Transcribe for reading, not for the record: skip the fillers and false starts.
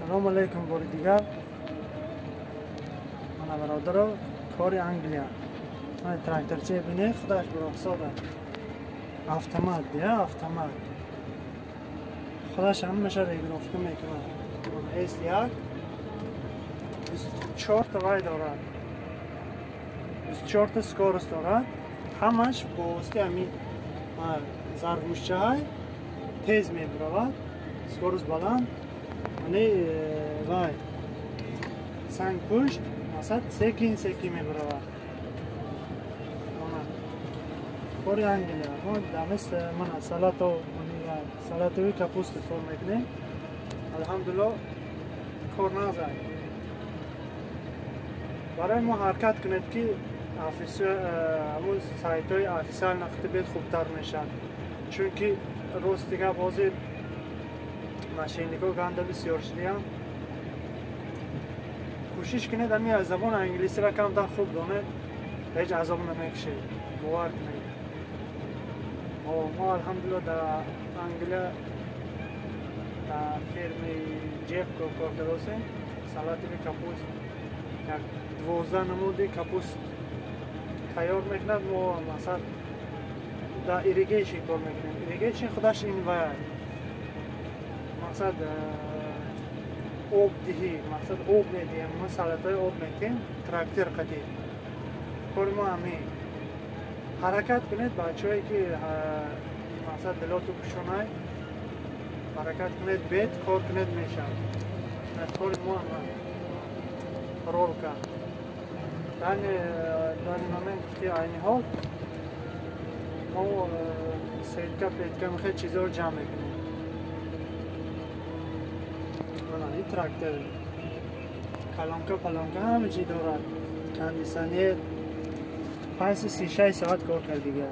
سلام علیکم بار دیگر. من برادر کار انگلیا. من تراکتورچه بینه خودش برای ساده. автомат یا автомат. خودش هم میشه ریگرافی میکنه. من S1 24 تا وای دارد. 24 تا سکورس دارد. همش با واسطه همین ضربموشچه های تیز میبرود. سکورس بلند. منی وای سنگ پشت مثلا سکی میبرود. کاری انگلیه. ما دامست من سالاتوی کپوست کار میکنیم. الحمدلله کار نزد. برای ما حرکت کنید که همون سایت‌های آفیسیال نقطه بید خوبتر میشن. چون که روز دیگه بازی ماشینیکو گنده بسیار شدیم. کوشش کنید همی زبان انگلیسی را کمتر خوب دانید. هیچ عذاب نمیکشید. باور کنید. ما الحمدلله در انگلیا در فرم جیب کار کردیم. سالاتوی کپوست. 12 نمودی کپوست تیار میکند. ما مثلا در ایریگیشن کار میکنیم. ایریگیشن خودش این وای مقصد آب دهی، مقصد آب میدیم. ما سالاتای آب میدیم. تراکتور قدیم. کار ما همین. حرکت کنید بچه‌هایی که مقصد دلاتو کشونای حرکت کنید بید کار کنید میشه. کار ما رول کرد. در این گفتی اینی حال ما سیدکا پیدکا میخواد چیزا رو جمع کنیم. این تراکتور کلانکا همه چی دارد. کندیسانی 5-6 ساعت کار کرد دیگه.